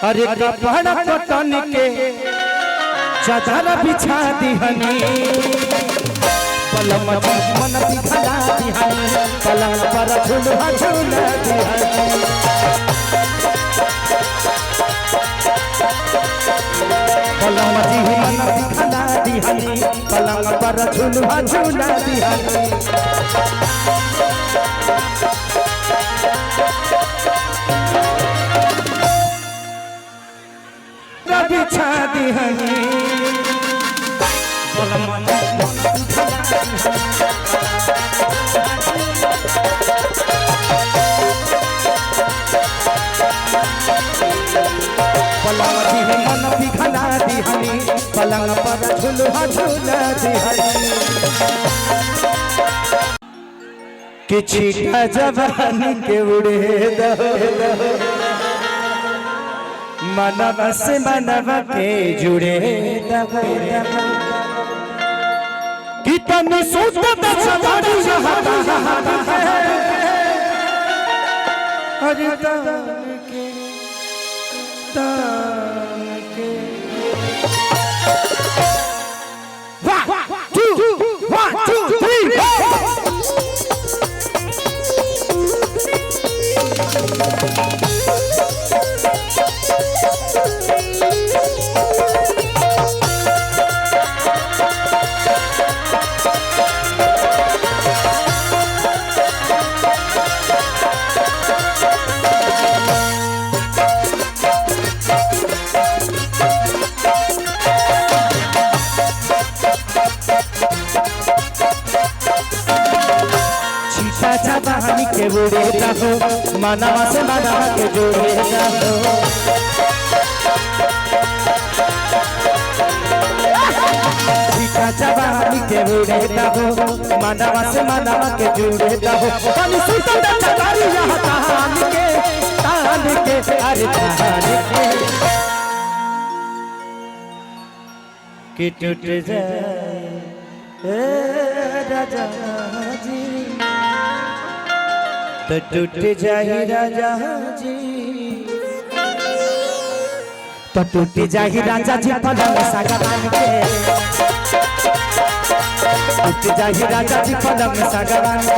अरे कपड़ा कटन के चादर बिछा दिहनी पलम मन बिखरा दिहनी पलंग पर झूला झूला दिहनी पलम मन बिखरा दिहनी पलंग पर झूला झूला दिहनी बिछा दिहनी पलंग मन बिखरा दिहनी पलंग पर झूला झूला दिहनी किछि जवानी के उड़े दो मनव से मनव के जुड़े कितनी सूत सवारी हरि तान के One, two, three, जवानी के बुरे हो मनवा से मनवा के जोड़े हो जवानी के बुरे हो मनवा से मनवा के जोड़े हो तान के अरे तान के टूट जाए राजा जी तो टूट जाही राजा जी तो टूट जाही राजा जी पलंग सागवान के टूट जाही राजा जी पलंग सागवान के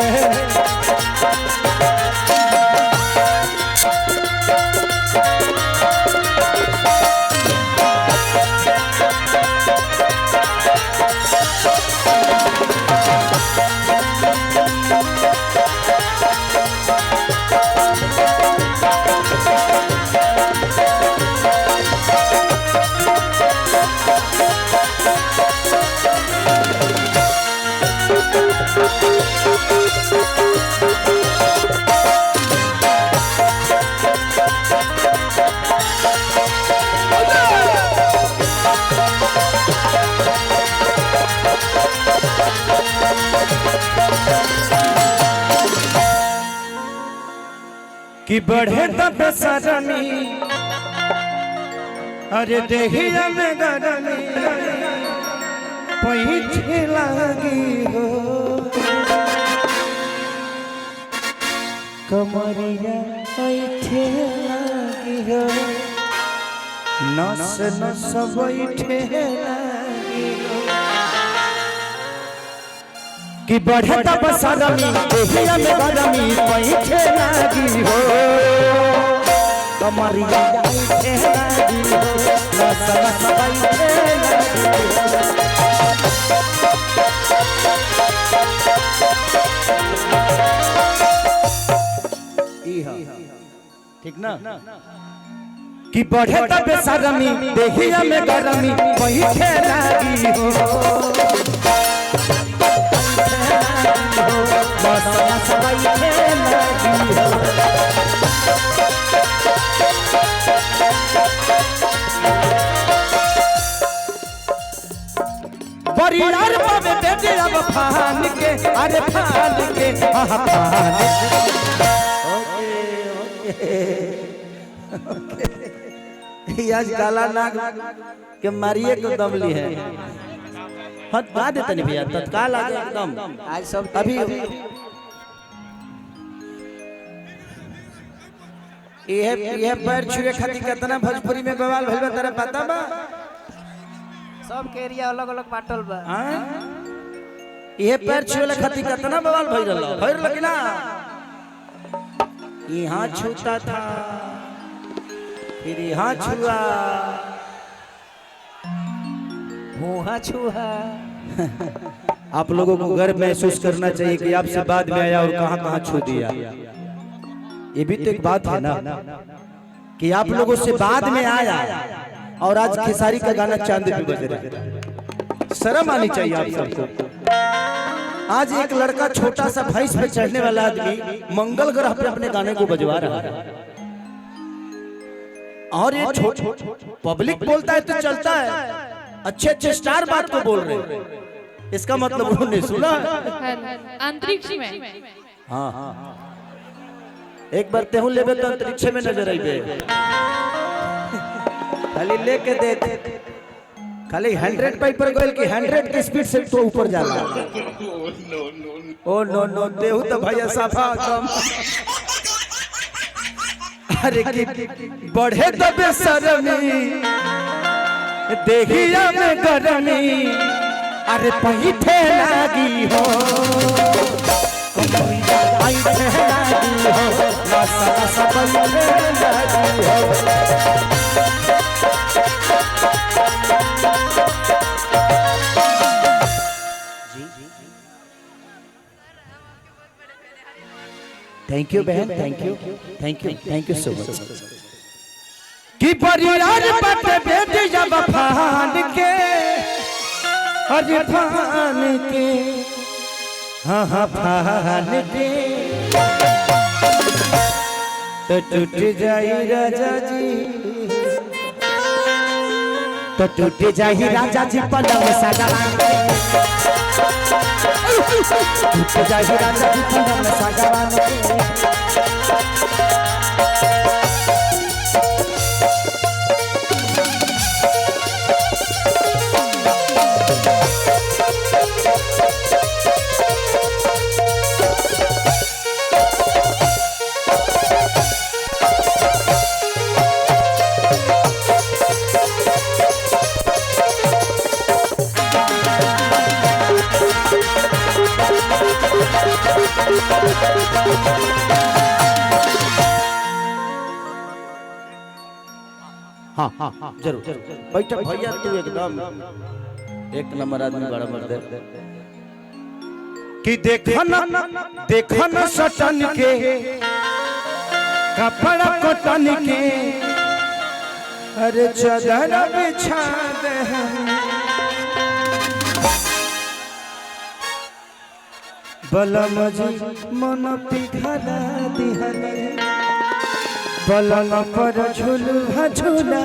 कि बढ़े तब सरमी अरे देहिया में गरमी पैठे लगी हो कमरिया पैठे लगी हो नस नस बैठे लगी हो कि बढ़े तब सरमी देहिया में गरमी पैठे लगी हो कमरिया बैठे लगी हो नस नस बैठे लगी हो ठीक ना कि बढ़े तब सरमी देहिया में गरमी बैठे लगी हो परिवार पावे दे अब फान के अरे फान के फान आज काला नाग के मारिए को दमली है हद बा देते नहीं भैया तत्काल आ गया एकदम आज सब अभी ये पैर छुए खातिर कितना भोजपुरी में बवाल भइल बा तेरा पता बा? सब के एरिया अलग अलग बाटल बा। ये पैर छुए खातिर कितना बवाल भइल रहल कि ना? यहाँ छूता था फिर यहाँ छुआ मुँह छुआ। आप लोगों को गर्व महसूस करना चाहिए कि आपसे बाद में आया और कहां कहां छू दिया। ये भी तो एक बात है ना कि आप लोगों से बाद में आया और आज खेसारी का गाना चांद पे बज रहा है। शर्म आनी चाहिए आप सबको। आज एक लड़का छोटा सा भैंस पे चढ़ने वाला आदमी मंगल ग्रह पे अपने गाने को बजवा रहा है और ये पब्लिक बोलता है तो चलता है। अच्छे अच्छे स्टार बात को बोल रहे हैं, इसका मतलब उन्होंने सुना अंतरिक्ष में। हाँ हाँ एक बार तेहू लेबे तो अंतरिक्ष में नजर आइबे। खाली लेके दे खाली 100 पाई पर गोल की 100 की स्पीड से तो ऊपर जाला। ओ नो नो तेहू तो भैया साफा कम। अरे की बढ़े तो बेशरमी देखिया में गरमी। अरे पहिठे लागी हो आई लागी हो नसा नसा पहिठे लागी हो। थैंक यू बहन, थैंक यू सो मच। कि परिवार बट बेटी जब फान के हर फान के हाँ हाँ फान के तो टूट जाई राजा जी, तो टूट जाई राजा जी पलंग सगवान के। टूट जाई राजा जी पलंग सगवान के। हाँ हाँ हाँ जरूर बैठ भैया, तू एकदम एक नंबर आदमी बड़ा मर्द है। कि देखन सटन के कपड़ा कटन के अरे चादर बिछा दे बलम जी मन पिघला दिहने पलंग पर झूला झूला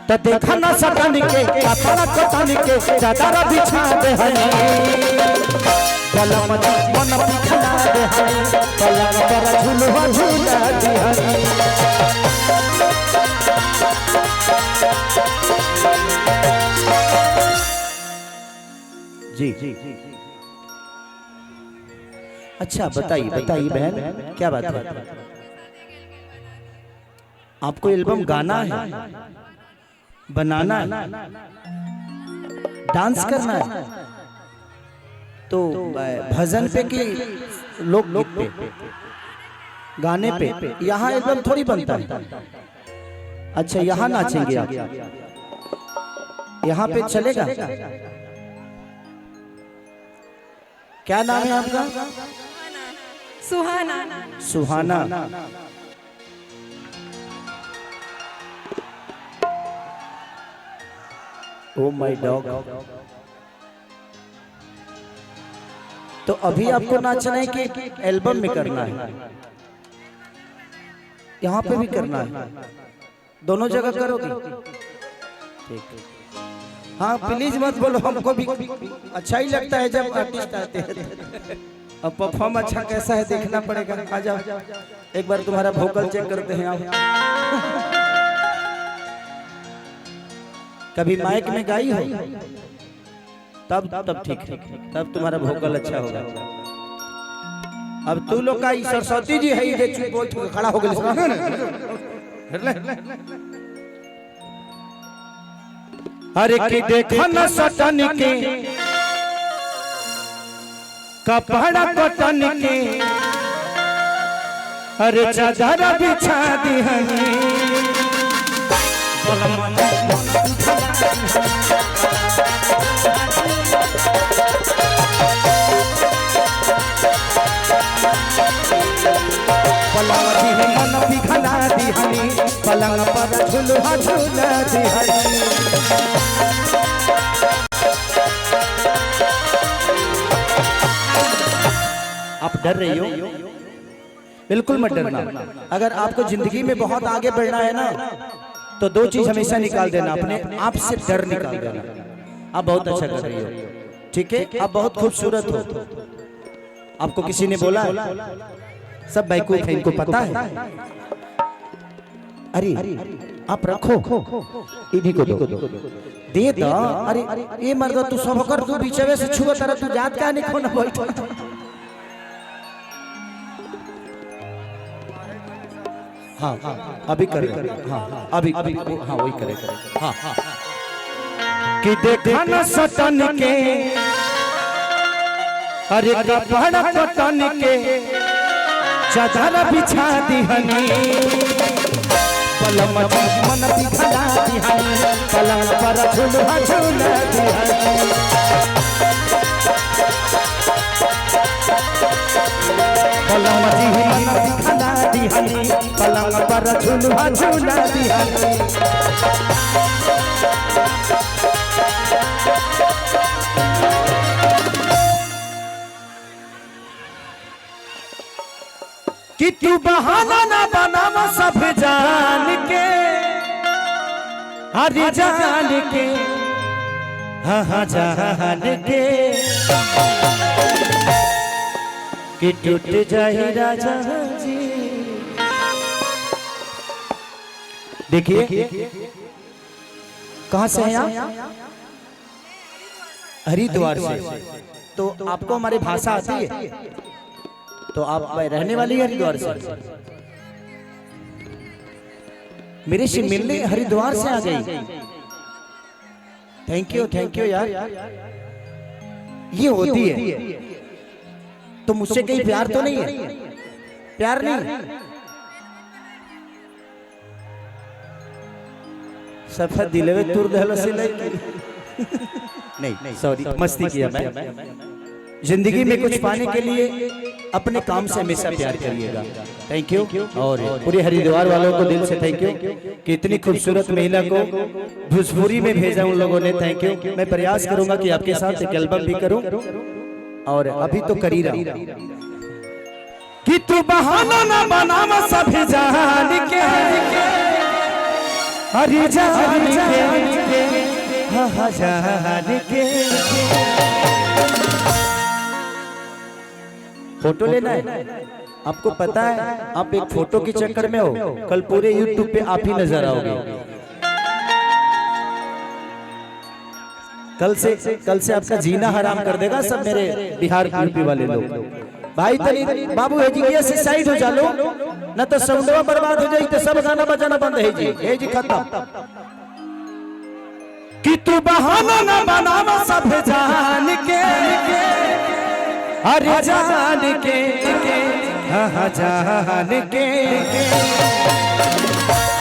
तो देखा न सटन के कपड़ा कटन के चादर बिछा दे पलंग मन पिघला दे पलंग पर झूला झूला जी जी जी। अच्छा बताइए बहन क्या बात है? आपको एल्बम गाना है, बनाना है, डांस करना है तो भजन पे कि लोकगीत पे, गाने पे? यहाँ एल्बम थोड़ी बनता है। अच्छा यहाँ नाचेंगे आप, यहाँ पे चलेगा? क्या नाम है आपका? Suhana. Suhana. Oh my dog. तो अभी आपको नाचना है कि एल्बम में करना है? यहाँ पे भी करना है? दोनों जगह करोगे? ठीक। हाँ प्लीज मत बोलो, हमको भी अच्छा ही लगता है जब आर्टिस्ट आते हैं। अब परफॉर्म अच्छा कैसा है देखना पड़ेगा। आ जाओ एक बार तुम्हारा वोकल चेक करते हैं। आप कभी माइक में गाई हो? तब ठीक है, तब तुम्हारा वोकल अच्छा होगा। अब तू लोग का सरस्वती जी है ये चुप बोल के खड़ा हो गए। अरे की देखो न सटन के कपड़ा कटन के अरे चादर बिछा दिहनी पलंग मन पिघला दिहनी पलंग पर झुलुआ झूला दिहनी। आप डर रही हो? बिल्कुल मत डरना। अगर आपको जिंदगी में बहुत आगे बढ़ना है ना तो दो चीज हमेशा निकाल देना, अपने आप से डर निकाल देना। आप बहुत अच्छा कर रही हो, ठीक है, आप बहुत खूबसूरत हो। आपको किसी ने बोला है? सब बेवकूफ है, इनको पता है। अरे आप रखो, इन्हीं को दो, दे दो। अरे ये मर्द तू सब कर, तू बीचवे से छुआ तरह तू जात का नहीं खोना बोल। हाँ अभी करे, हाँ अभी हाँ वही करे, हाँ कि देखा न सटन के अरे कपड़ा कटन के चादर बिछा दिहनी पलंग मन पिघला दिहनी पलंग पर झुलुआ झूला दिहनी। पलंग मन पिघला दिहनी पलंग पर झुलुआ झूला दिहनी। कि तू बहाना ना बनावा सब जान के, हर जान के, हाँ हाँ जान के, कि टूट जाए राजा जी। देखिए कहाँ से हैं आप? हरिद्वार से। तो आपको हमारी भाषा आती है? तो आप रहने वाली है हरिद्वार से? मेरे से मिलने हरिद्वार से आ गई। थैंक यू यार। ये होती है तो मुझसे कहीं प्यार तो नहीं है? प्यार नहीं, सफा दिलवे तुर दहलो से नहीं, सॉरी मस्ती किया मैं। जिंदगी में कुछ पाने के लिए अपने काम से हमेशा प्यार करिएगा। Thank you. और पूरे हरिद्वार वालों को दिल से थैंक यू कि इतनी खूबसूरत महिला को भोजपुरी में भेजा उन लोगों ने। Thank you. मैं प्रयास करूंगा कि आपके साथ एक एल्बम भी करूं, और अभी तो कर ही रहा हूं। कि तू बहाना ना बनावा सब जान के, हरि जान के, हाँ जान के। फोटो लेना है आपको पता है, आप एक फोटो के चक्कर में हो, कल पूरे YouTube पे आप ही नजर आओगे। कल से आपका जीना हराम कर देगा सब मेरे बिहार यूपी वाले लोग। भाई तनी बाबू है से साइड हो जा लो, न तो साउंडवा बर्बाद हो जाए, तो सब गाना बजाना बंद है जी खत्म। कि तू बहाना ना बनावा सब जान के, अरे जान के, हाँ जान के।